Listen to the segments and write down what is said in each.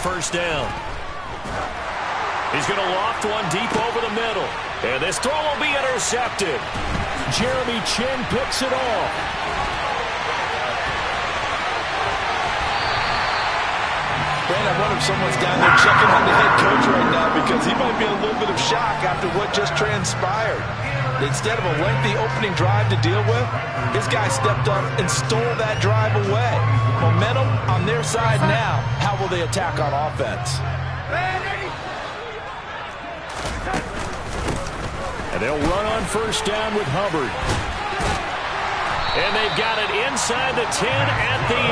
first down. He's going to loft one deep over the middle. And this throw will be intercepted. Jeremy Chin picks it off. Brand, I wonder if someone's down there checking on the head coach right now because he might be in a little bit of shock after what just transpired. Instead of a lengthy opening drive to deal with, his guy stepped up and stole that drive away. Momentum on their side now. How will they attack on offense? And they'll run on first down with Hubbard. And they've got it inside the 10 at the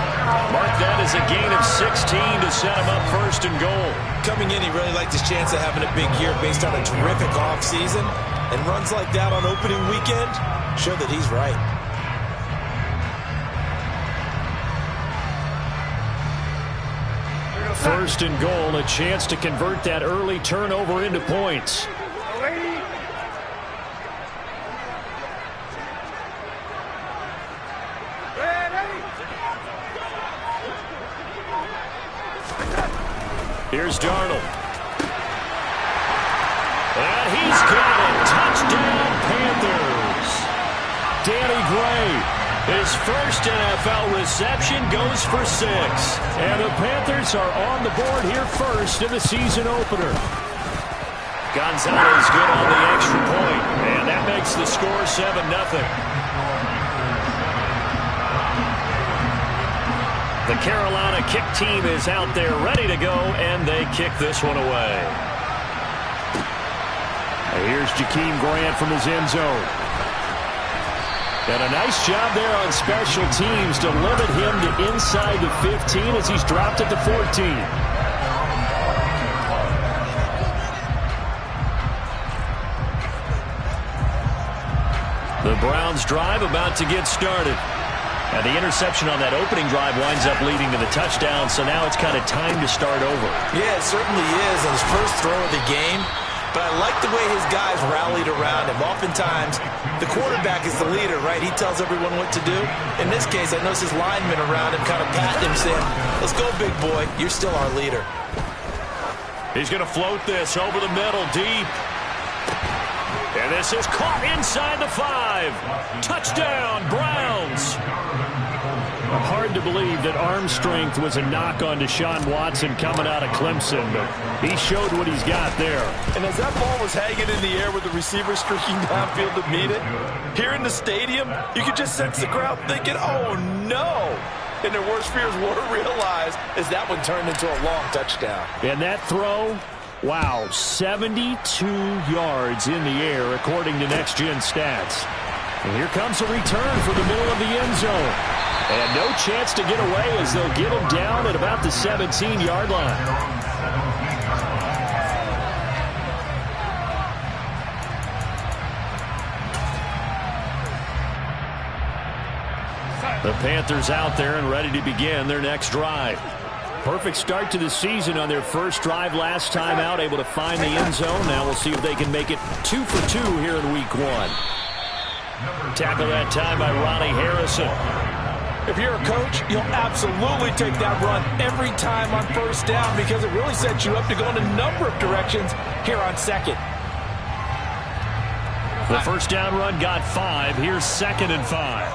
8. Mark that as a gain of 16 to set him up first and goal. Coming in, he really liked his chance of having a big year based on a terrific offseason. And runs like that on opening weekend show that he's right. First and goal, a chance to convert that early turnover into points. Here's Darnold. And he's got it. Touchdown, Panthers. Danny Gray, his first NFL reception, goes for 6. And the Panthers are on the board here first in the season opener. Gonzalez good on the extra point. And that makes the score 7-0. The Carolina kick team is out there ready to go, and they kick this one away. Here's Jakeem Grant from his end zone. And a nice job there on special teams to limit him to inside the 15 as he's dropped at the 14. The Browns drive about to get started. And the interception on that opening drive winds up leading to the touchdown, so now it's kind of time to start over. Yeah, it certainly is on his first throw of the game. But I like the way his guys rallied around him. Oftentimes, the quarterback is the leader, right? He tells everyone what to do. In this case, I noticed his linemen around him kind of patting him, saying, "Let's go, big boy. You're still our leader." He's going to float this over the middle, deep. And this is caught inside the 5. Touchdown, Browns. Hard to believe that arm strength was a knock on Deshaun Watson coming out of Clemson, but he showed what he's got there. And as that ball was hanging in the air with the receiver streaking downfield to meet it, here in the stadium, you could just sense the crowd thinking, "Oh, no." And their worst fears were realized as that one turned into a long touchdown. And that throw, wow, 72 yards in the air, according to Next Gen Stats. And here comes a return for the middle of the end zone. And no chance to get away as they'll get him down at about the 17-yard line. The Panthers out there and ready to begin their next drive. Perfect start to the season on their first drive last time out, able to find the end zone. Now we'll see if they can make it 2 for 2 here in week 1. Tackle that time by Ronnie Harrison. If you're a coach, you'll absolutely take that run every time on first down because it really sets you up to go in a number of directions here on second. The first down run got 5. Here's 2nd and 5.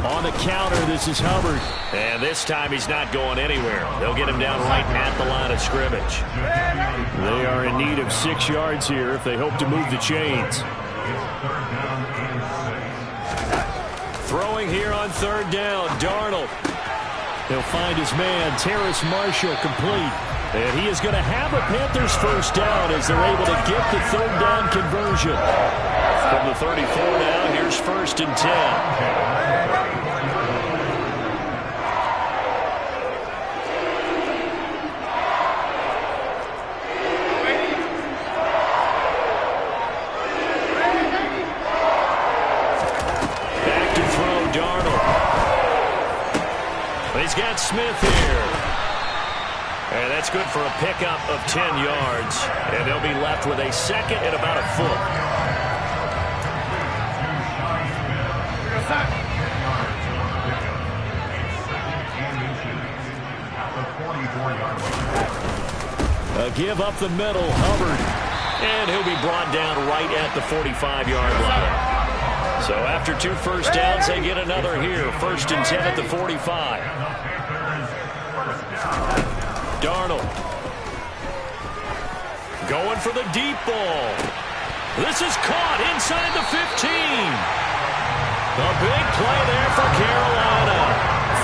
On the counter, this is Hubbard. And this time he's not going anywhere. They'll get him down right at the line of scrimmage. They are in need of 6 yards here if they hope to move the chains. Throwing here on 3rd down, Darnold. He'll find his man, Terrace Marshall, complete. And he is going to have a Panthers first down as they're able to get the 3rd down conversion. From the 34 now, here's 1st and 10. He's got Smith here. And that's good for a pickup of 10 yards. And they'll be left with a 2nd and about a foot. give up the middle. Hubbard. And he'll be brought down right at the 45-yard line. So after 2 first downs, they get another here. 1st and 10 at the 45. Darnold. Going for the deep ball. This is caught inside the 15. A big play there for Carolina.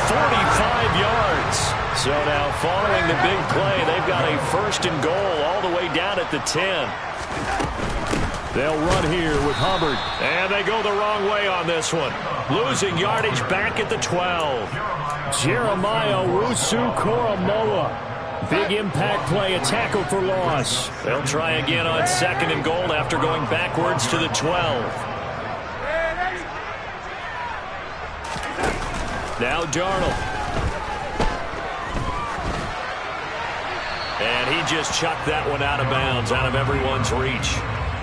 45 yards. So now following the big play, they've got a 1st and goal all the way down at the 10. They'll run here with Hubbard. And they go the wrong way on this one. Losing yardage back at the 12. Jeremiah Owusu-Koramoah. Big impact play, a tackle for loss. They'll try again on 2nd and goal after going backwards to the 12. Now Darnold. And he just chucked that one out of bounds, out of everyone's reach.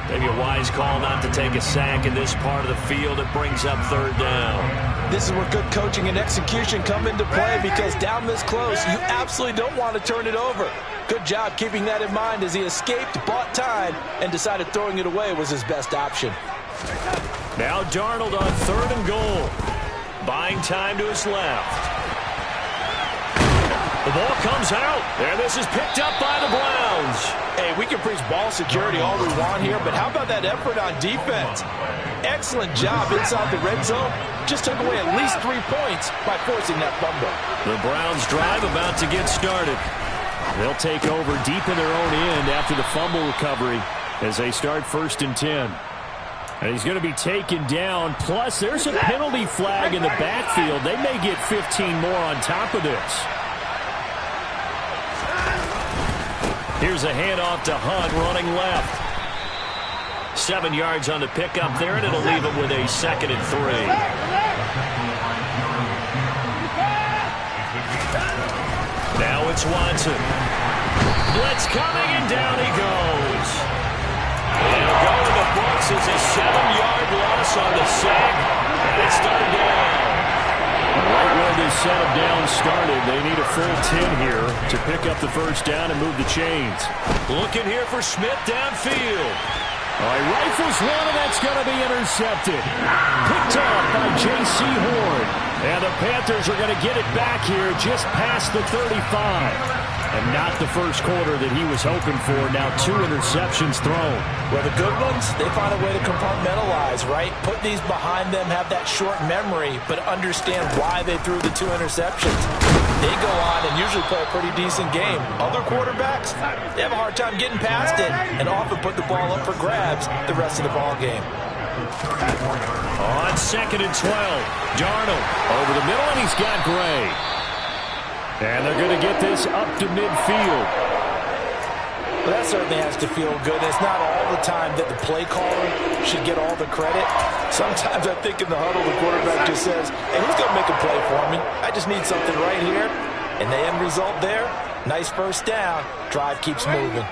Maybe a wise call not to take a sack in this part of the field. It brings up 3rd down. This is where good coaching and execution come into play, because down this close, you absolutely don't want to turn it over. Good job keeping that in mind as he escaped, bought time, and decided throwing it away was his best option. Now Darnold on 3rd and goal. Buying time to his left. The ball comes out, and this is picked up by the Browns. Hey, we can preach ball security all we want here, but how about that effort on defense? Excellent job inside the red zone. Just took away at least 3 points by forcing that fumble. The Browns drive about to get started. They'll take over deep in their own end after the fumble recovery as they start 1st and 10. And he's going to be taken down. Plus, there's a penalty flag in the backfield. They may get 15 more on top of this. Here's a handoff to Hunt running left. 7 yards on the pickup there, and it'll leave him with a 2nd and 3. Now it's Watson. Blitz coming, and down he goes. It'll go in the books as a 7-yard loss on the sack, and it's 3rd down. Right where this set of downs started, they need a full 10 here to pick up the 1st down and move the chains. Looking here for Smith downfield. He rifles one, and that's going to be intercepted. Picked up by J.C. Horn. And the Panthers are going to get it back here just past the 35. And not the first quarter that he was hoping for. Now 2 interceptions thrown. Well, the good ones, they find a way to compartmentalize, right? Put these behind them, have that short memory, but understand why they threw the 2 interceptions. They go on and usually play a pretty decent game. Other quarterbacks, they have a hard time getting past it and often put the ball up for grabs the rest of the ball game. On 2nd and 12, Darnold over the middle, and he's got Gray. And they're going to get this up to midfield. Well, that certainly has to feel good. It's not all the time that the play caller should get all the credit. Sometimes I think in the huddle, the quarterback just says, hey, who's going to make a play for me? I just need something right here. And the end result there, nice 1st down. Drive keeps moving.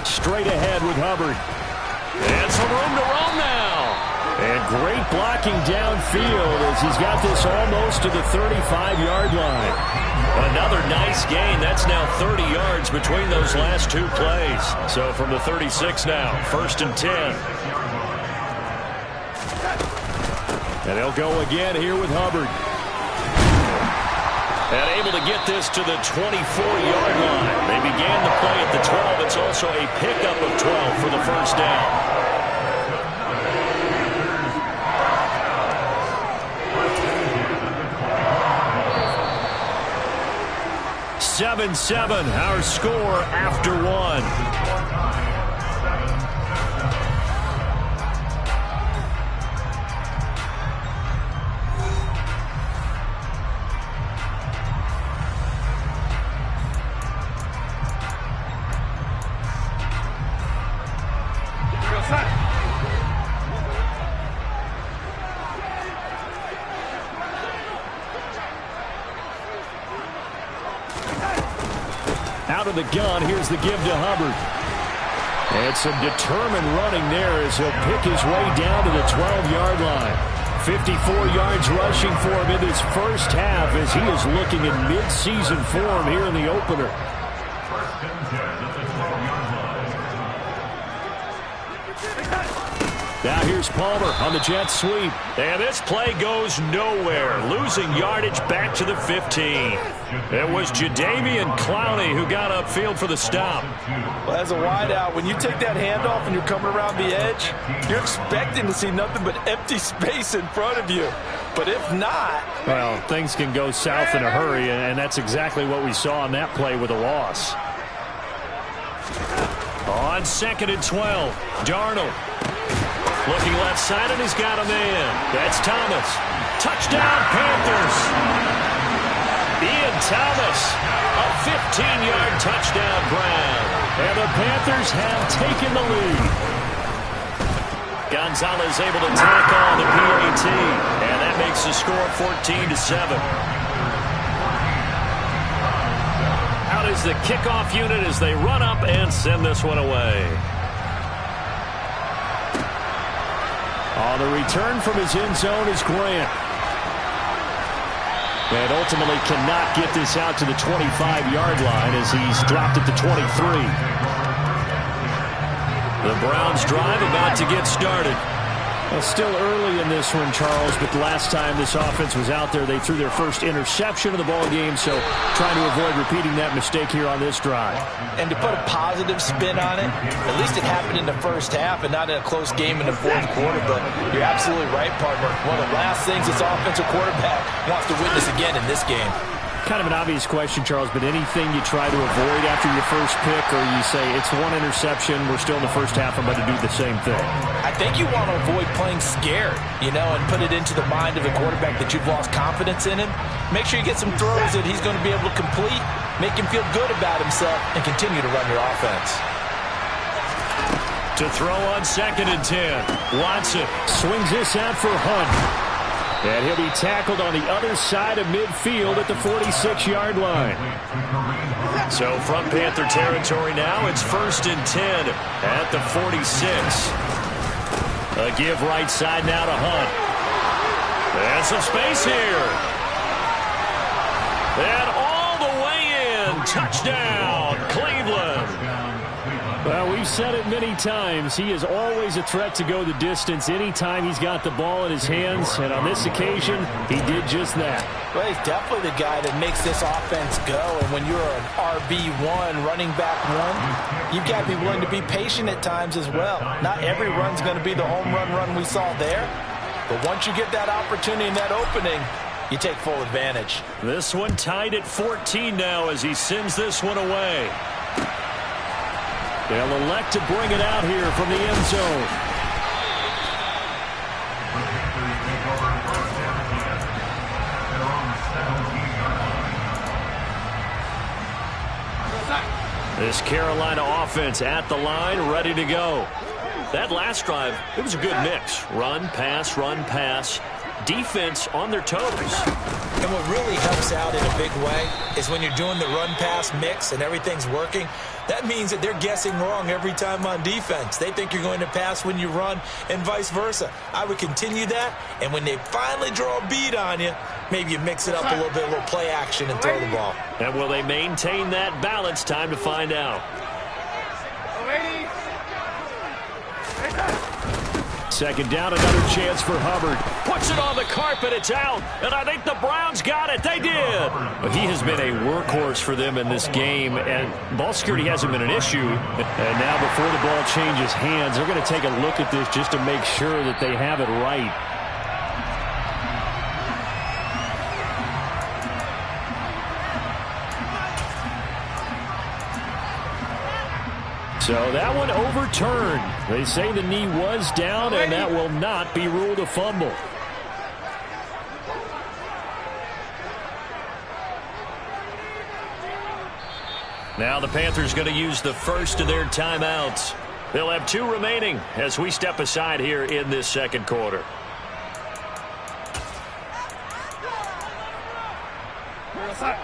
Straight ahead with Hubbard. And some room to roam now. And great blocking downfield as he's got this almost to the 35-yard line. Another nice gain. That's now 30 yards between those last 2 plays. So from the 36 now, 1st and 10. And they'll go again here with Hubbard. And able to get this to the 24-yard line. They began the play at the 12. It's also a pickup of 12 for the 1st down. 7-7, our score after 1. Out of the gun, here's the give to Hubbard. And some determined running there as he'll pick his way down to the 12-yard line. 54 yards rushing for him in this first half as he is looking in mid-season form here in the opener. Now here's Palmer on the jet sweep. And this play goes nowhere. Losing yardage back to the 15. It was Jadeveon Clowney who got upfield for the stop. Well, as a wideout, when you take that handoff and you're coming around the edge, you're expecting to see nothing but empty space in front of you. But if not... well, things can go south in a hurry, and that's exactly what we saw on that play with a loss. On 2nd and 12, Darnold. Looking left side, and he's got a man. That's Thomas. Touchdown, Panthers. Ian Thomas, a 15-yard touchdown grab. And the Panthers have taken the lead. Gonzalez able to tack on the PAT. And that makes the score 14-7. Out is the kickoff unit as they run up and send this one away. On the return from his end zone is Grant. And ultimately cannot get this out to the 25-yard line as he's dropped at the 23. The Browns drive about to get started. Well, still early in this one, Charles, but the last time this offense was out there, they threw their first interception of the ball game, so trying to avoid repeating that mistake here on this drive. And to put a positive spin on it, at least it happened in the first half and not in a close game in the fourth quarter, but you're absolutely right, partner. One of the last things this offensive quarterback wants to witness again in this game. Kind of an obvious question, Charles, but anything you try to avoid after your first pick, or you say it's one interception, we're still in the first half, I'm about to do the same thing? I think you want to avoid playing scared, and put it into the mind of the quarterback that you've lost confidence in him. Make sure you get some throws that he's going to be able to complete, make him feel good about himself, and continue to run your offense. To throw on 2nd and 10, Watson swings this out for Hunt. And he'll be tackled on the other side of midfield at the 46-yard line. So from Panther territory now, it's 1st and 10 at the 46. A give right side now to Hunt. And some space here. And all the way in. Touchdown, Cleveland. Well, we've said it many times. He is always a threat to go the distance anytime he's got the ball in his hands. And on this occasion, he did just that. Well, he's definitely the guy that makes this offense go. And when you're an RB1, running back one, you've got to be willing to be patient at times as well. Not every run's going to be the home run we saw there. But once you get that opportunity and that opening, you take full advantage. This one tied at 14 now as he sends this one away. They'll elect to bring it out here from the end zone. This Carolina offense at the line, ready to go. That last drive, it was a good mix. Run, pass. Defense on their toes. And what really helps out in a big way is when you're doing the run-pass mix and everything's working, that means that they're guessing wrong every time on defense. They think you're going to pass when you run and vice versa. I would continue that, and when they finally draw a beat on you, maybe you mix it up a little bit, a little play action and throw the ball. And will they maintain that balance? Time to find out. Second down, another chance for Hubbard. Puts it on the carpet, it's out. And I think the Browns got it. They did. But he has been a workhorse for them in this game, and ball security hasn't been an issue. And now before the ball changes hands, they're going to take a look at this just to make sure that they have it right. So that one overturned. They say the knee was down, and that will not be ruled a fumble. Now the Panthers going to use the first of their timeouts. They'll have 2 remaining as we step aside here in this second quarter.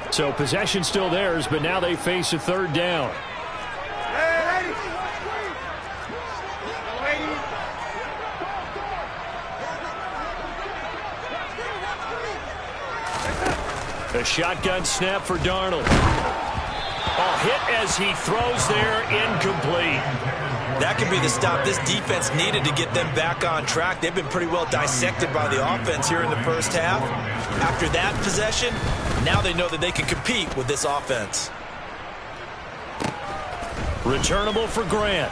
So possession still theirs, but now they face a 3rd down. The shotgun snap for Darnold. Oh, hit as he throws there, incomplete. That could be the stop this defense needed to get them back on track. They've been pretty well dissected by the offense here in the first half. After that possession, now they know that they can compete with this offense. Returnable for Grant.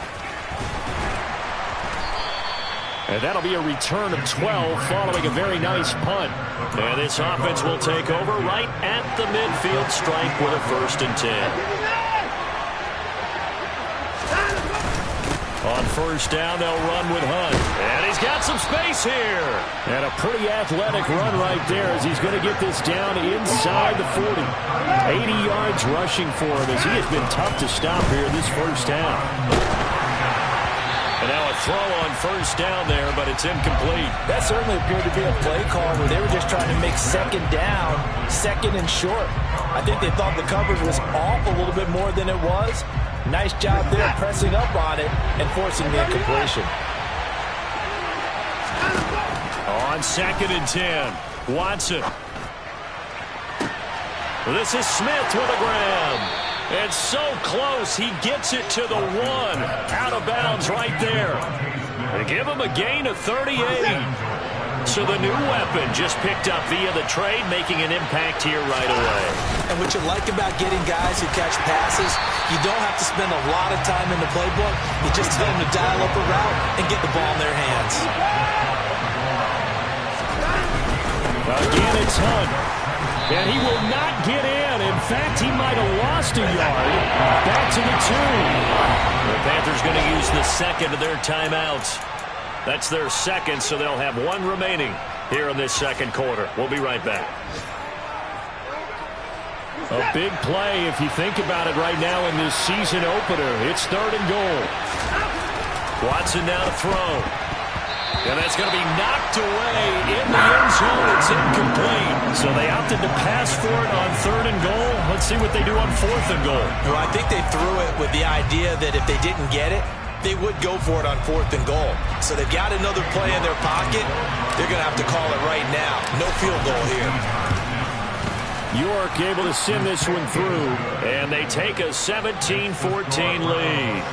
And that'll be a return of 12 following a very nice punt. And this offense will take over right at the midfield stripe with a 1st and 10. On 1st down, they'll run with Hunt. And he's got some space here. And a pretty athletic run right there as he's going to get this down inside the 40. 80 yards rushing for him as he has been tough to stop here this first half. And now a throw on 1st down there, but it's incomplete. That certainly appeared to be a play call where they were just trying to make 2nd down, 2nd and short. I think they thought the coverage was off a little bit more than it was. Nice job there pressing up on it and forcing the incompletion. On 2nd and 10, Watson. This is Smith with a grab. It's so close, he gets it to the 1. Out of bounds right there. They give him a gain of 38. So the new weapon just picked up via the trade, making an impact here right away. And what you like about getting guys who catch passes, you don't have to spend a lot of time in the playbook. You just tell them to dial up a route and get the ball in their hands. Again, it's Hunt. And he will not get in. In fact, he might have lost a yard. Back to the 2. The Panthers going to use the 2nd of their timeouts. That's their 2nd, so they'll have 1 remaining here in this 2nd quarter. We'll be right back. A big play if you think about it right now in this season opener. It's 3rd and goal. Watson now to throw. And that's going to be knocked away in the end zone. It's incomplete. So they opted to pass for it on 3rd and goal. Let's see what they do on 4th and goal. Well, I think they threw it with the idea that if they didn't get it, they would go for it on 4th and goal. So they've got another play in their pocket. They're going to have to call it right now. No field goal here. York able to send this one through, and they take a 17-14 lead.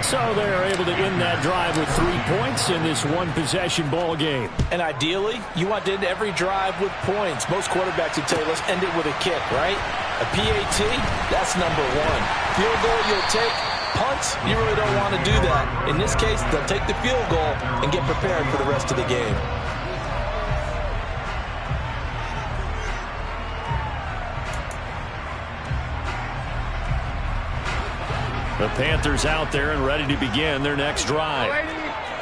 So they're able to end that drive with 3 points in this 1-possession ball game. And ideally, you want to end every drive with points. Most quarterbacks would tell you, let's end it with a kick, right? A PAT, that's number 1. Field goal, you'll take. Punts, you really don't want to do that. In this case, they'll take the field goal and get prepared for the rest of the game. The Panthers out there and ready to begin their next drive.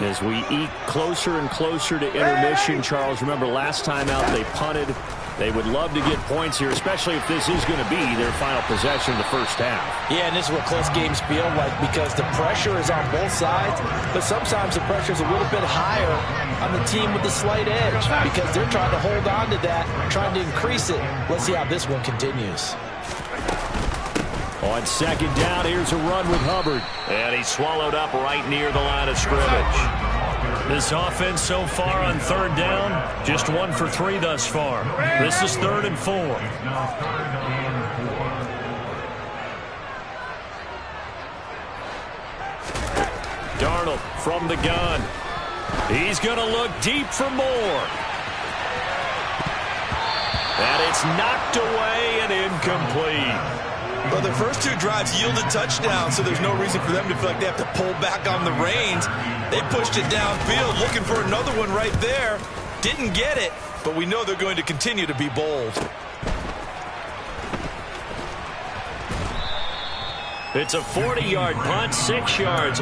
As we eke closer and closer to intermission, Charles, remember last time out they punted. They would love to get points here, especially if this is going to be their final possession of the first half. Yeah, and this is what close games feel like because the pressure is on both sides, but sometimes the pressure is a little bit higher on the team with the slight edge because they're trying to hold on to that, trying to increase it. Let's see how this one continues. On 2nd down, here's a run with Hubbard. And he's swallowed up right near the line of scrimmage. This offense so far on 3rd down, just 1 for 3 thus far. This is 3rd and 4. Darnold from the gun. He's going to look deep for more. And it's knocked away and incomplete. Well, their first 2 drives yielded touchdowns, so there's no reason for them to feel like they have to pull back on the reins. They pushed it downfield, looking for another one right there. Didn't get it, but we know they're going to continue to be bold. It's a 40-yard punt, 6 yards.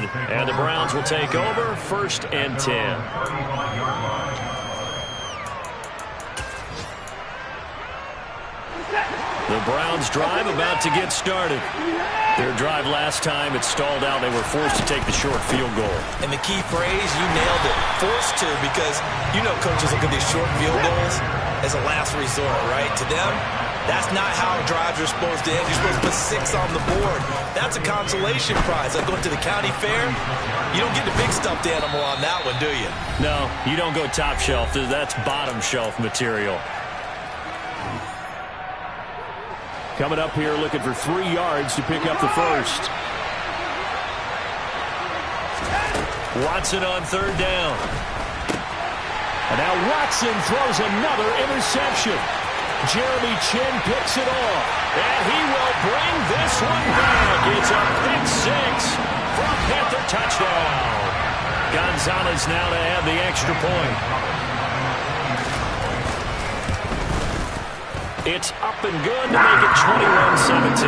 yard, and the Browns will take over 1st and 10. The Browns drive about to get started. Their drive last time, it stalled out. They were forced to take the short field goal. And the key phrase, you nailed it, forced to, because you know coaches look at these short field goals as a last resort, right? To them, that's not how drives are supposed to end. You're supposed to put 6 on the board. That's a consolation prize. Like going to the county fair, you don't get the big stuffed animal on that one, do you? No, you don't go top shelf. That's bottom shelf material. Coming up here looking for 3 yards to pick up the first. Watson on 3rd down. And now Watson throws another interception. Jeremy Chin picks it off. And he will bring this one back. It's a pick 6 for a Panther touchdown. Gonzalez now to add the extra point. It's up and good to make it 21-17.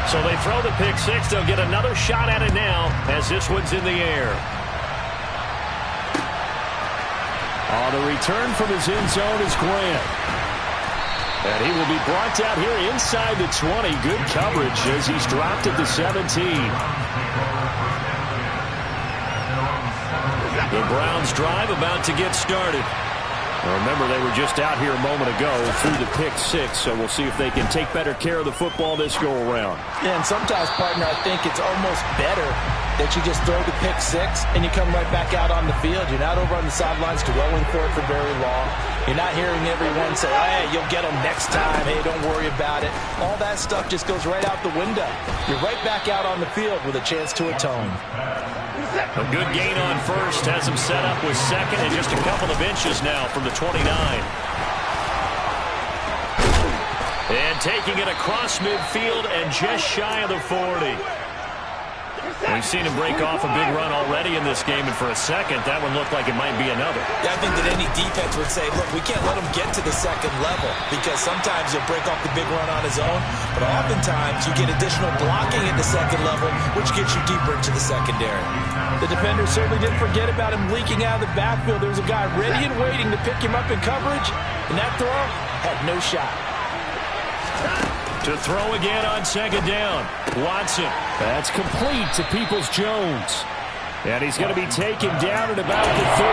So they throw the pick 6. They'll get another shot at it now as this one's in the air. On the return from his end zone is Grant. And he will be brought down here inside the 20. Good coverage as he's dropped at the 17. The Browns drive about to get started. Remember, they were just out here a moment ago through the pick 6, so we'll see if they can take better care of the football this go-around. Yeah, and sometimes, partner, I think it's almost better that you just throw the pick 6 and you come right back out on the field. You're not over on the sidelines dwelling for it for very long. You're not hearing everyone say, hey, you'll get them next time. Hey, don't worry about it. All that stuff just goes right out the window. You're right back out on the field with a chance to atone. A good gain on first has him set up with 2nd and just a couple of inches now from the 29. And taking it across midfield and just shy of the 40. We've seen him break off a big run already in this game, and for a second, that one looked like it might be another. Yeah, I think that any defense would say, look, we can't let him get to the 2nd level, because sometimes he'll break off the big run on his own, but oftentimes you get additional blocking at the 2nd level, which gets you deeper into the secondary. The defender certainly didn't forget about him leaking out of the backfield. There was a guy ready and waiting to pick him up in coverage, and that throw had no shot. To throw again on 2nd down. Watson. That's complete to Peoples-Jones. And he's going to be taken down at about the 33.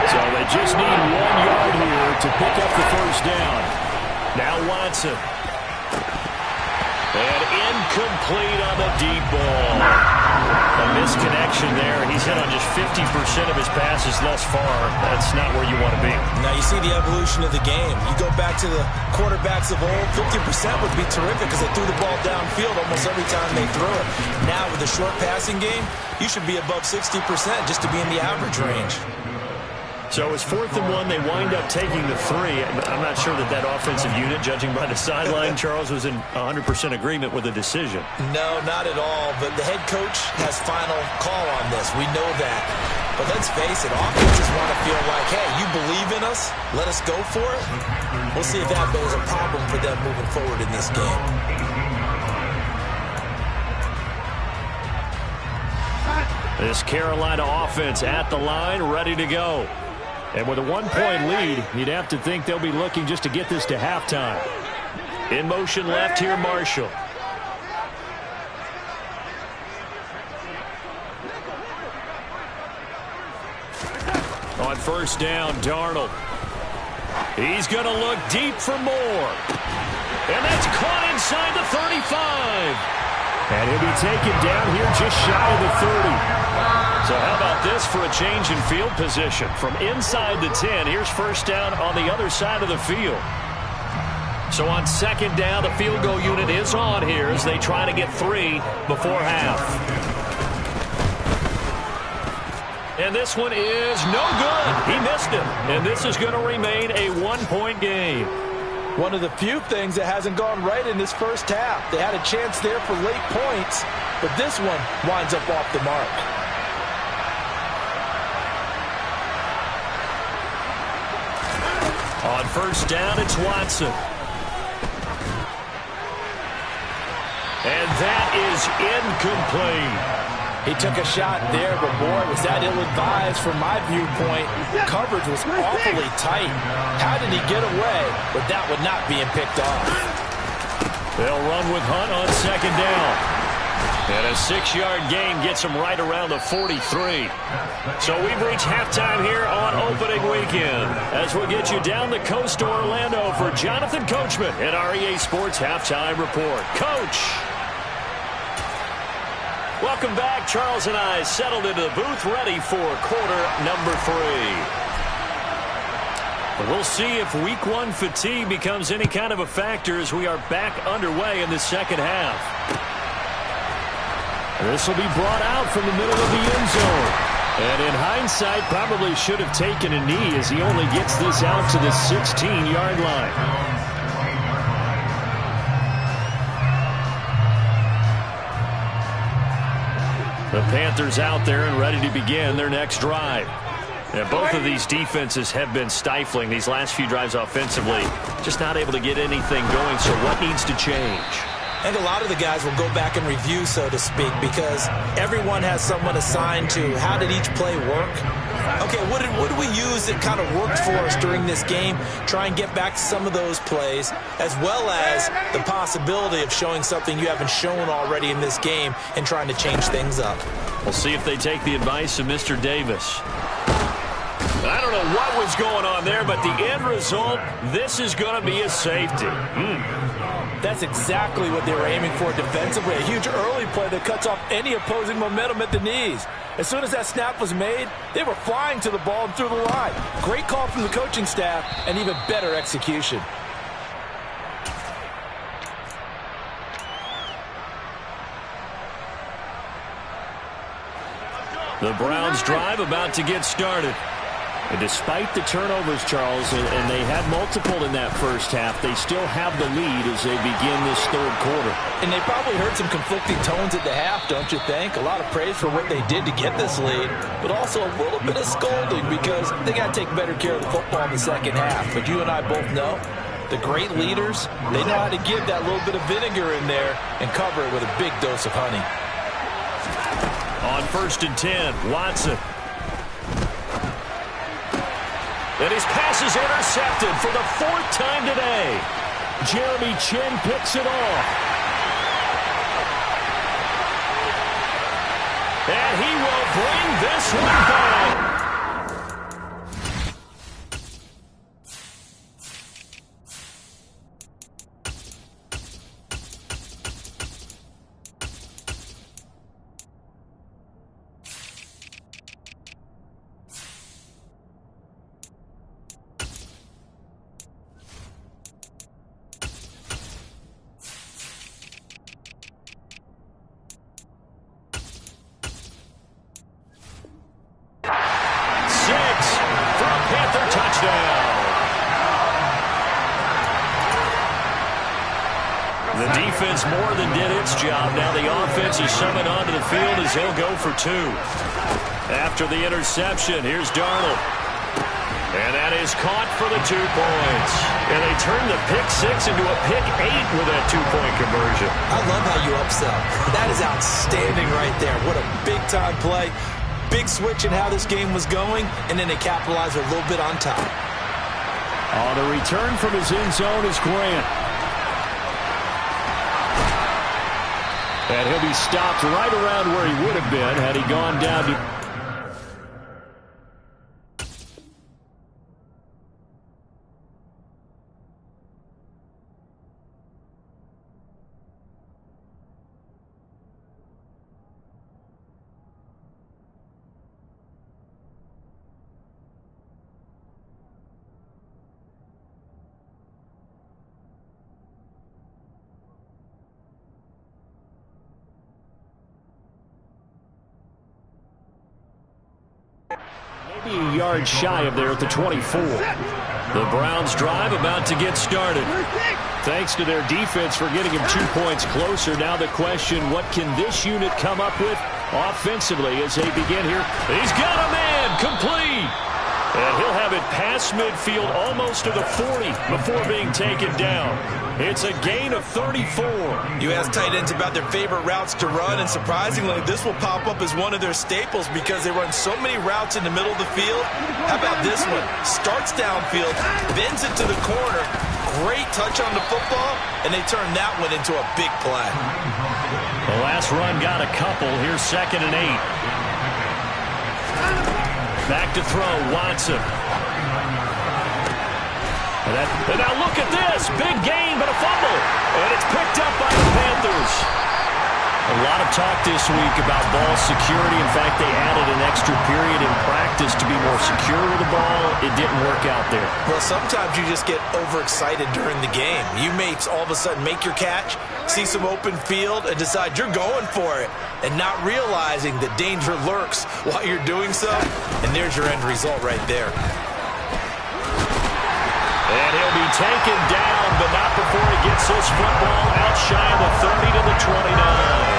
So they just need 1 yard here to pick up the first down. Now Watson. And incomplete on the deep ball. A misconnection there. He's hit on just 50% of his passes thus far. That's not where you want to be. Now you see the evolution of the game. You go back to the quarterbacks of old, 50% would be terrific because they threw the ball downfield almost every time they threw it. Now with the short passing game, you should be above 60% just to be in the average range. So it's 4th and 1. They wind up taking the 3. I'm not sure that offensive unit, judging by the sideline, Charles, was in 100% agreement with the decision. No, not at all. But the head coach has final call on this. We know that. But let's face it, offenses want to feel like, hey, you believe in us? Let us go for it? We'll see if that is a problem for them moving forward in this game. This Carolina offense at the line, ready to go. And with a 1-point lead, you'd have to think they'll be looking just to get this to halftime. In motion left here, Marshall. On 1st down, Darnold. He's going to look deep for more. And that's caught inside the 35. And he'll be taken down here just shy of the 30. So how about this for a change in field position? From inside the 10, here's 1st down on the other side of the field. So on 2nd down, the field goal unit is on here as they try to get 3 before half. And this one is no good. He missed it. And this is going to remain a 1-point game. One of the few things that hasn't gone right in this first half. They had a chance there for late points, but this one winds up off the mark. On first down, it's Watson. And that is incomplete. He took a shot there, but boy, was that ill-advised from my viewpoint. Coverage was awfully tight. How did he get away with that one not being picked off? They'll run with Hunt on second down. And a 6-yard gain gets him right around the 43. So we've reached halftime here on opening weekend as we get you down the coast to Orlando for Jonathan Coachman at our EA Sports Halftime Report. Coach! Welcome back. Charles and I settled into the booth ready for quarter number 3. We'll see if week 1 fatigue becomes any kind of a factor as we are back underway in the second half. This will be brought out from the middle of the end zone. And in hindsight, probably should have taken a knee as he only gets this out to the 16-yard line. The Panthers out there and ready to begin their next drive. And both of these defenses have been stifling these last few drives offensively. Just not able to get anything going, so what needs to change? I think a lot of the guys will go back and review, so to speak, because everyone has someone assigned to how did each play work. Okay, what did we use that kind of worked for us during this game? Try and get back to some of those plays, as well as the possibility of showing something you haven't shown already in this game and trying to change things up. We'll see if they take the advice of Mr. Davis. I don't know what was going on there, but the end result, this is going to be a safety. That's exactly what they were aiming for defensively. A huge early play that cuts off any opposing momentum at the knees. As soon as that snap was made, they were flying to the ball and through the line. Great call from the coaching staff and even better execution. The Browns drive about to get started. And despite the turnovers, Charles, and they had multiple in that first half, they still have the lead as they begin this third quarter. And they probably heard some conflicting tones at the half, don't you think? A lot of praise for what they did to get this lead, but also a little bit of scolding because they got to take better care of the football in the second half. But you and I both know the great leaders, they know how to give that little bit of vinegar in there and cover it with a big dose of honey. On first and 10, Watson. And his pass is intercepted for the 4th time today. Jeremy Chin picks it off. And he will bring this one back. The defense more than did its job. Now the offense is summoned onto the field as he'll go for 2. After the interception, here's Darnold. And that is caught for the 2 points. And they turn the pick 6 into a pick 8 with that 2-point conversion. I love how you upsell. That is outstanding right there. What a big-time play. Big switch in how this game was going, and then they capitalize a little bit on top. On the return from his end zone is Grant. And he'll be stopped right around where he would have been had he gone down to... A yard shy of there at the 24. The Browns drive about to get started. Thanks to their defense for getting him 2 points closer. Now the question, what can this unit come up with offensively as they begin here? He's got a man complete. And he'll have it past midfield almost to the 40 before being taken down. It's a gain of 34. You ask tight ends about their favorite routes to run, and surprisingly, this will pop up as one of their staples because they run so many routes in the middle of the field. How about this one? Starts downfield, bends it to the corner, great touch on the football, and they turn that one into a big play. The last run got a couple. Here's 2nd and 8. Back to throw, Watson. And now look at this. Big gain, but a fumble. And it's picked up by the Panthers. A lot of talk this week about ball security. In fact, they added an extra period in practice to be more secure with the ball. It didn't work out there. Well, sometimes you just get overexcited during the game. You may all of a sudden make your catch, see some open field, and decide you're going for it, and not realizing that danger lurks while you're doing so. And there's your end result right there. And he'll be taken down, but not before he gets this football out shy of the 30 to the 29.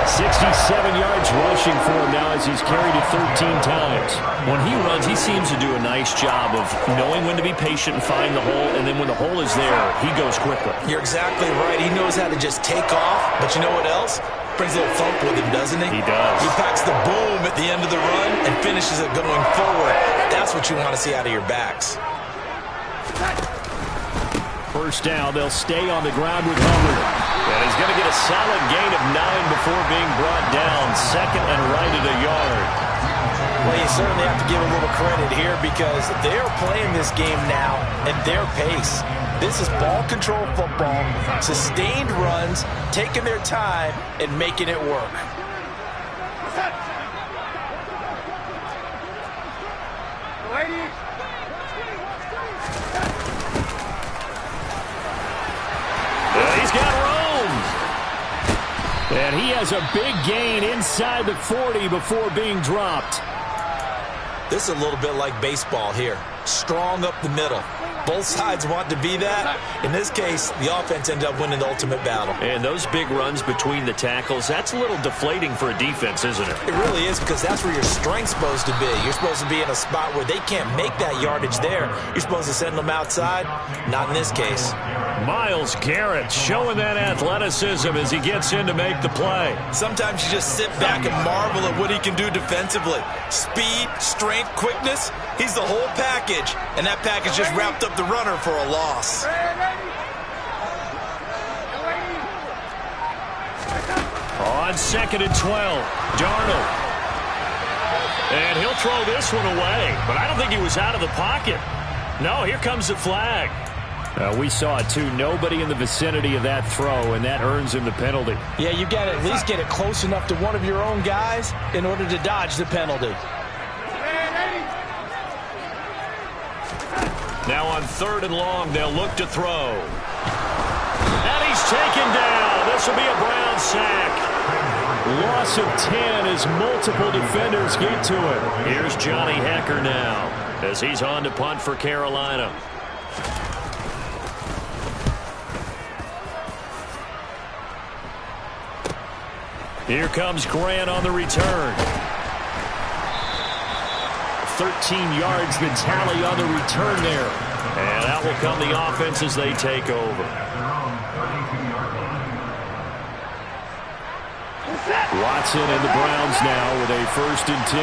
67 yards rushing for him now as he's carried it 13 times. When he runs, he seems to do a nice job of knowing when to be patient and find the hole, and then when the hole is there, he goes quickly. You're exactly right. He knows how to just take off, but you know what else? Brings a little thump with him, doesn't he? He does. He packs the boom at the end of the run and finishes it going forward. That's what you want to see out of your backs. First down, they'll stay on the ground with Hubbard. And he's going to get a solid gain of 9 before being brought down. 2nd and right at a yard. Well, you certainly have to give a little credit here because they're playing this game now at their pace. This is ball control football, sustained runs, taking their time and making it work. He's got room. And he has a big gain inside the 40 before being dropped. This is a little bit like baseball here. Strong up the middle. Both sides want to be that. In this case, the offense ended up winning the ultimate battle. And those big runs between the tackles, that's a little deflating for a defense, isn't it? It really is, because that's where your strength's supposed to be. You're supposed to be in a spot where they can't make that yardage there. You're supposed to send them outside. Not in this case. Myles Garrett showing that athleticism as he gets in to make the play. Sometimes you just sit back and marvel at what he can do defensively. Speed, strength, quickness. He's the whole package. And that package just wrapped up the runner for a loss. On 2nd and 12, Darnold. And he'll throw this one away. But I don't think he was out of the pocket. No, here comes the flag. We saw it, too. Nobody in the vicinity of that throw, and that earns him the penalty. Yeah, you got to at least get it close enough to one of your own guys in order to dodge the penalty. Now on 3rd and long, they'll look to throw. And he's taken down. This will be a Brown sack. Loss of 10 as multiple defenders get to him. Here's Johnny Hecker now as he's on to punt for Carolina. Here comes Grant on the return. 13 yards the tally on the return there. And out will come the offense as they take over. Watson and the Browns now with a 1st and 10.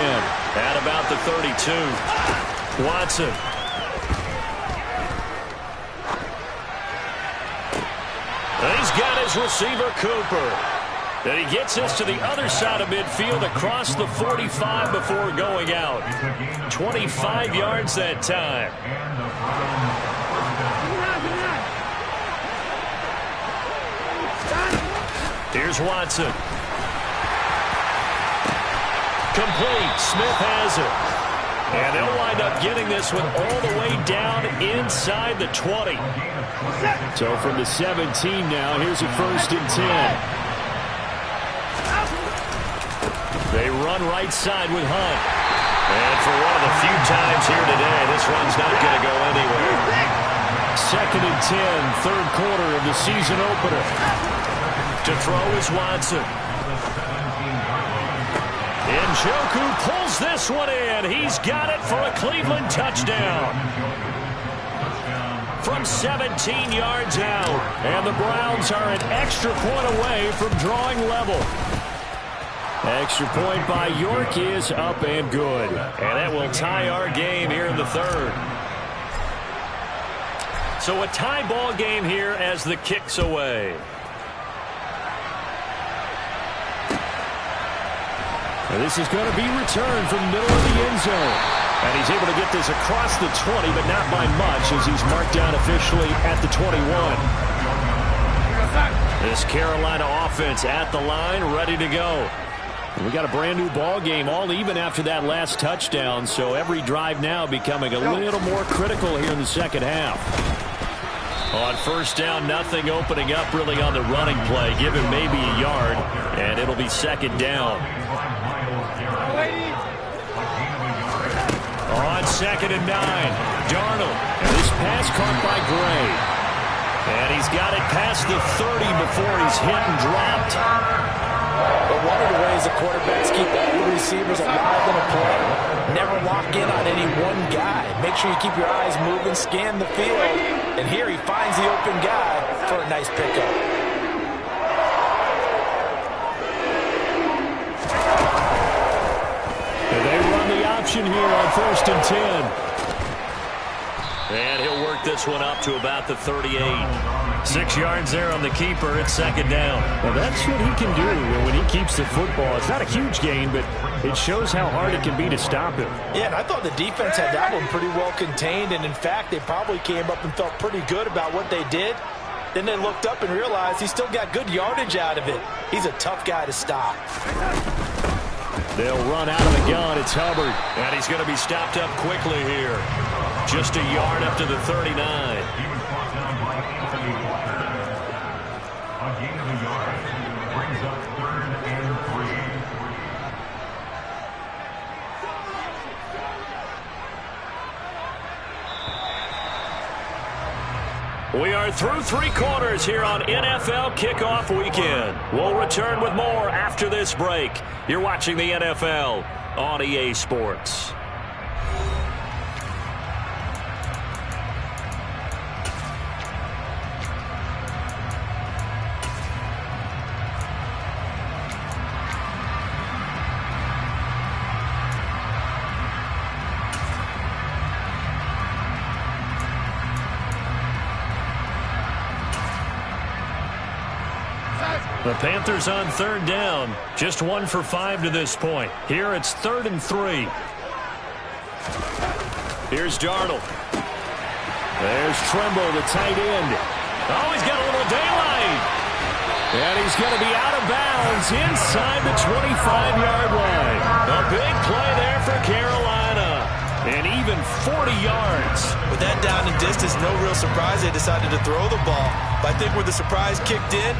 At about the 32. Watson. And he's got his receiver, Cooper. And he gets us to the other side of midfield across the 45 before going out. 25 yards that time. Here's Watson. Complete. Smith has it. And they'll wind up getting this one all the way down inside the 20. So from the 17 now, here's a 1st and 10. They run right side with Hunt. And for one of the few times here today, this run's not going to go anywhere. 2nd and 10, 3rd quarter of the season opener. To throw is Watson. In Njoku pulls this one in. He's got it for a Cleveland touchdown. From 17 yards out. And the Browns are an extra point away from drawing level. Extra point by York is up and good. And that will tie our game here in the third. So a tie ball game here as the kick's away. And this is going to be returned from the middle of the end zone. And he's able to get this across the 20, but not by much as he's marked down officially at the 21. This Carolina offense at the line, ready to go. We got a brand new ball game, all even after that last touchdown, so every drive now becoming a little more critical here in the second half. On first down, nothing opening up really on the running play. Give him maybe a yard, and it'll be second down. On 2nd and 9, Darnold. And this pass caught by Gray. And he's got it past the 30 before he's hit and dropped. But one of the ways the quarterbacks keep all the receivers alive in a play, never lock in on any one guy. Make sure you keep your eyes moving, scan the field. And here he finds the open guy for a nice pickup. They run the option here on 1st and 10. And he'll work this one up to about the 38. 6 yards there on the keeper. It's second down. Well, that's what he can do when he keeps the football. It's not a huge gain, but it shows how hard it can be to stop him. Yeah, and I thought the defense had that one pretty well contained. And, in fact, they probably came up and felt pretty good about what they did. Then they looked up and realized he still got good yardage out of it. He's a tough guy to stop. They'll run out of the gun. It's Hubbard. And he's going to be stopped up quickly here. Just a yard up to the 39. A gain of a yard brings up 3rd and 3. We are through 3 quarters here on NFL Kickoff Weekend. We'll return with more after this break. You're watching the NFL on EA Sports. The Panthers on 3rd down. Just 1 for 5 to this point. Here it's 3rd and 3. Here's Darnold. There's Tremble, the tight end. Oh, he's got a little daylight. And he's going to be out of bounds inside the 25-yard line. A big play there for Carolina. And even 40 yards. With that down and distance, no real surprise they decided to throw the ball. But I think where the surprise kicked in,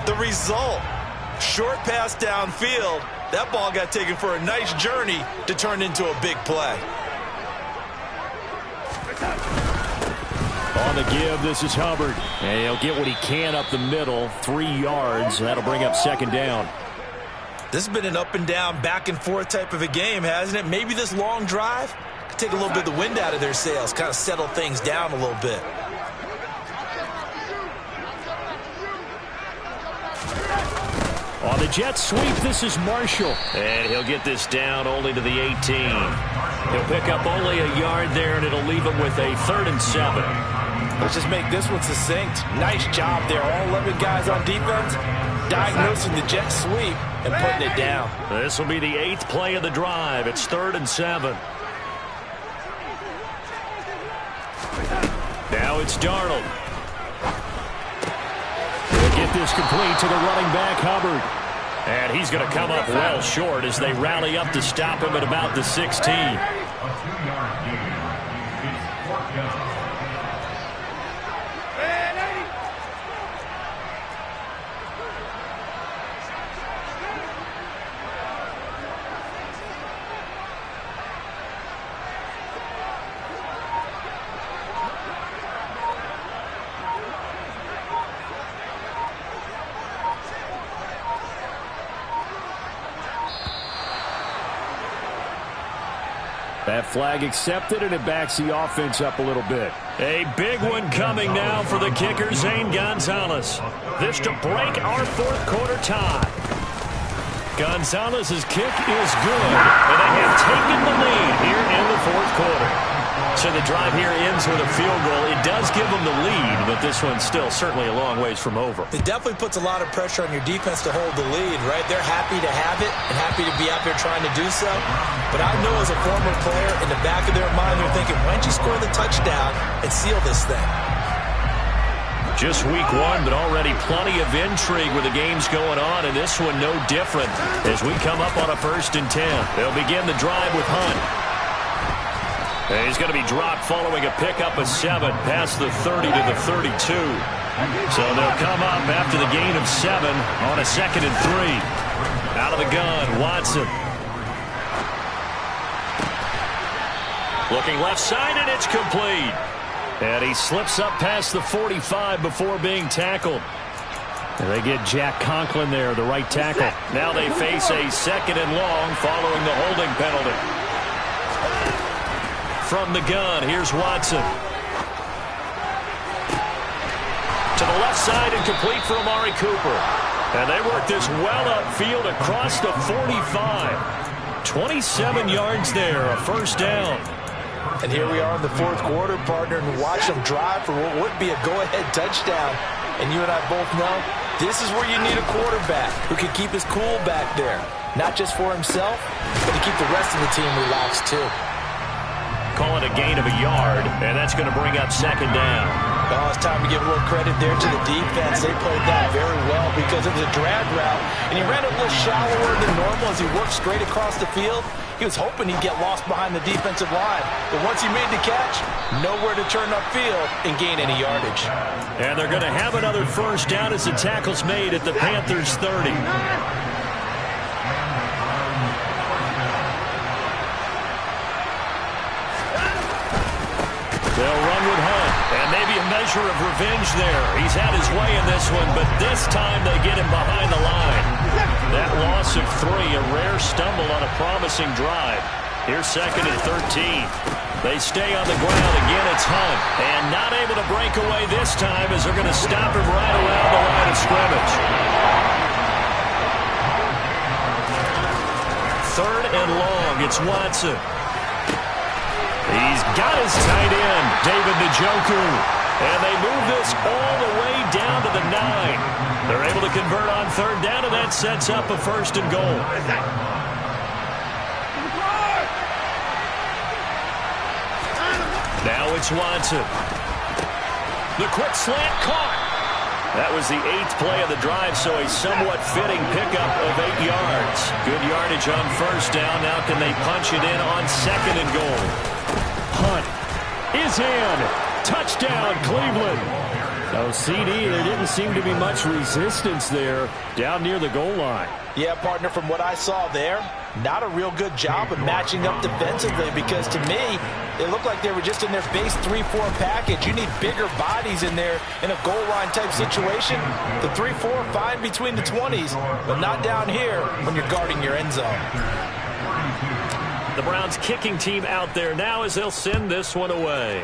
the result, short pass downfield, that ball got taken for a nice journey to turn into a big play. On the give, this is Hubbard. And he'll get what he can up the middle, 3 yards. That'll bring up second down. This has been an up and down, back and forth type of a game, hasn't it? Maybe this long drive could take a little bit of the wind out of their sails, kind of settle things down a little bit. On the jet sweep, this is Marshall. And he'll get this down only to the 18. He'll pick up only a yard there, and it'll leave him with a 3rd and 7. Let's just make this one succinct. Nice job there. All 11 guys on defense diagnosing the jet sweep and putting it down. This will be the 8th play of the drive. It's 3rd and 7. Now it's Darnold. Get this complete to the running back, Hubbard. And he's going to come up well short as they rally up to stop him at about the 16. A 2-yard gain. It's 4th down. That flag accepted, and it backs the offense up a little bit. A big one coming now for the kicker, Zane Gonzalez. This to break our fourth quarter tie. Gonzalez's kick is good, and they have taken the lead here in the fourth quarter. So the drive here ends with a field goal. It does give them the lead, but this one's still certainly a long ways from over. It definitely puts a lot of pressure on your defense to hold the lead, right? They're happy to have it and happy to be out there trying to do so. But I know as a former player, in the back of their mind, they're thinking, why don't you score the touchdown and seal this thing? Just week one, but already plenty of intrigue with the games going on, and this one no different as we come up on a 1st and 10. They'll begin the drive with Hunt. And he's going to be dropped following a pickup of 7 past the 30 to the 32. So they'll come up after the gain of 7 on a 2nd and 3. Out of the gun, Watson. Looking left side, and it's complete. And he slips up past the 45 before being tackled. And they get Jack Conklin there, the right tackle. Now they face a 2nd and long following the holding penalty. From the gun, here's Watson. To the left side and complete for Amari Cooper. And they work this well upfield across the 45. 27 yards there, a 1st down. And here we are in the fourth quarter, partner, and watch them drive for what would be a go-ahead touchdown. And you and I both know this is where you need a quarterback who can keep his cool back there. Not just for himself, but to keep the rest of the team relaxed too. Call it a gain of a yard, and that's going to bring up 2nd down. Oh, it's time to give a little credit there to the defense. They played that very well because it was a drag route, and he ran a little shallower than normal as he worked straight across the field. He was hoping he'd get lost behind the defensive line, but once he made the catch, nowhere to turn upfield and gain any yardage. And they're going to have another 1st down as the tackle's made at the Panthers' 30. They'll run with Hunt, and maybe a measure of revenge there. He's had his way in this one, but this time they get him behind the line. That loss of 3, a rare stumble on a promising drive. Here's 2nd and 13. They stay on the ground. Again, it's Hunt, and not able to break away this time as they're going to stop him right around the line of scrimmage. 3rd and long. It's Watson. He's got his tight end, David Njoku. And they move this all the way down to the 9. They're able to convert on 3rd down, and that sets up a 1st and goal. Now it's Watson. The quick slant caught. That was the 8th play of the drive, so a somewhat fitting pickup of 8 yards. Good yardage on 1st down. Now can they punch it in on 2nd and goal? Hunt is in. Touchdown, Cleveland. Oh, CD, there didn't seem to be much resistance there down near the goal line. Yeah, partner, from what I saw there, not a real good job of matching up defensively because to me, it looked like they were just in their base 3-4 package. You need bigger bodies in there in a goal line type situation. The 3-4 fine between the 20s, but not down here when you're guarding your end zone. The Browns kicking team out there now as they'll send this one away.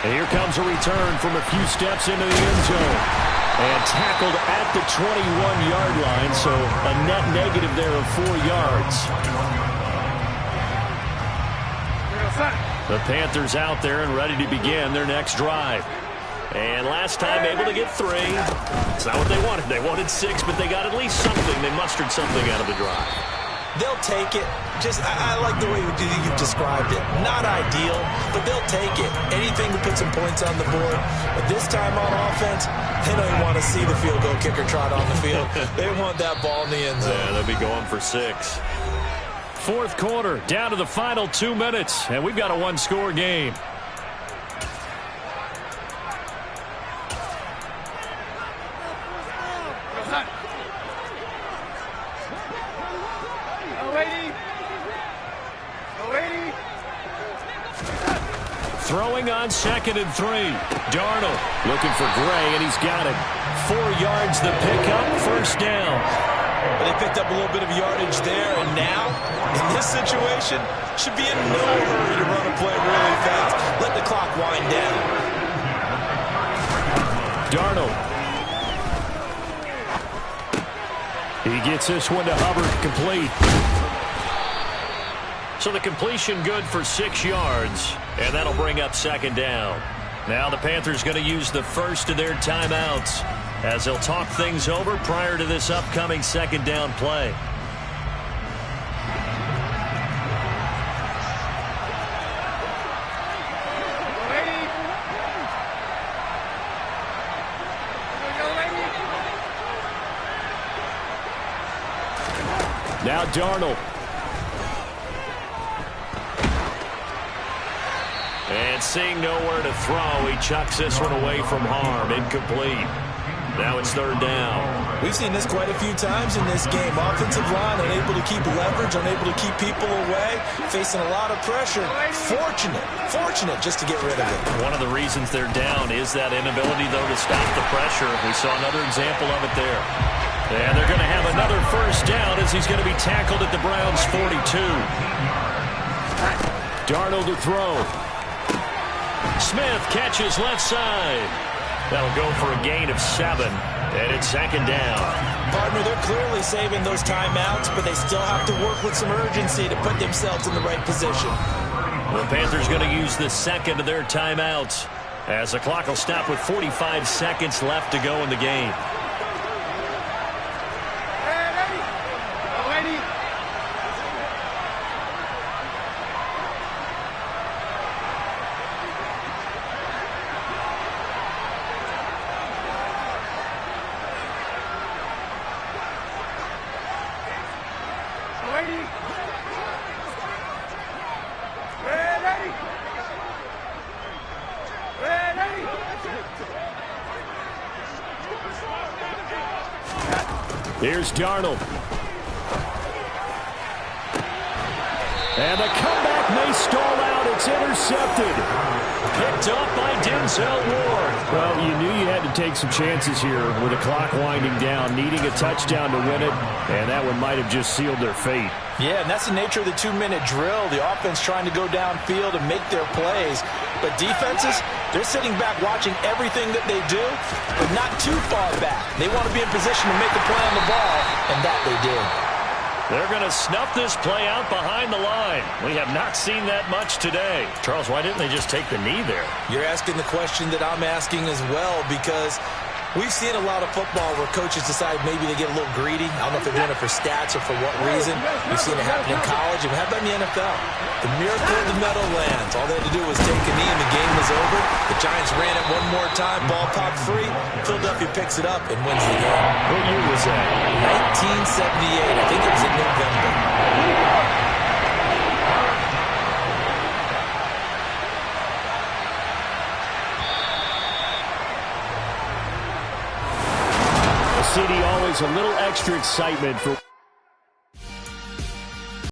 And here comes a return from a few steps into the end zone. And tackled at the 21-yard line, so a net negative there of 4 yards. The Panthers out there and ready to begin their next drive. And last time able to get 3. It's not what they wanted. They wanted 6, but they got at least something. They mustered something out of the drive. They'll take it. I like the way you've described it. Not ideal, but they'll take it. Anything to put some points on the board. But this time on offense, they don't even want to see the field goal kicker trot on the field. They want that ball in the end zone. Yeah, they'll be going for 6. Fourth quarter, down to the final 2 minutes, and we've got a 1-score game. Throwing on 2nd and 3. Darnold looking for Gray, and he's got it. 4 yards the pickup, 1st down. But they picked up a little bit of yardage there, and now, in this situation, should be in no hurry to run a play really fast. Let the clock wind down. Darnold. He gets this one to Hubbard, complete. So the completion good for 6 yards, and that'll bring up second down. Now the Panthers going to use the first of their timeouts as they'll talk things over prior to this upcoming second down play. Now Darnold. And seeing nowhere to throw, he chucks this one away from harm. Incomplete. Now it's third down. We've seen this quite a few times in this game. Offensive line unable to keep leverage, unable to keep people away, facing a lot of pressure. Fortunate just to get rid of it. One of the reasons they're down is that inability, though, to stop the pressure. We saw another example of it there. And they're going to have another first down as he's going to be tackled at the Browns' 42. Darnold to throw. Smith catches left side. That'll go for a gain of 7, and it's second down. Partner, they're clearly saving those timeouts, but they still have to work with some urgency to put themselves in the right position. The Panthers going to use the second of their timeouts as the clock will stop with 45 seconds left to go in the game. Here's Darnold. And the comeback may stall out. It's intercepted. Picked up by Denzel Ward. Well, you knew you had to take some chances here with the clock winding down, needing a touchdown to win it, and that one might have just sealed their fate. Yeah, and that's the nature of the 2-minute drill. The offense trying to go downfield and make their plays. But defenses, they're sitting back watching everything that they do, but not too far back. They want to be in position to make a play on the ball, and that they did. They're going to snuff this play out behind the line. We have not seen that much today. Charles, why didn't they just take the knee there? You're asking the question that I'm asking as well, because we've seen a lot of football where coaches decide maybe they get a little greedy. I don't know if they're doing it for stats or for what reason. We've seen it happen in college, and we have that in the NFL. The miracle of the Meadowlands. All they had to do was take a knee, and the game was over. The Giants ran it one more time. Ball popped free. Philadelphia picks it up and wins the game. What year was that? 1978. I think it was in November. City always a little extra excitement for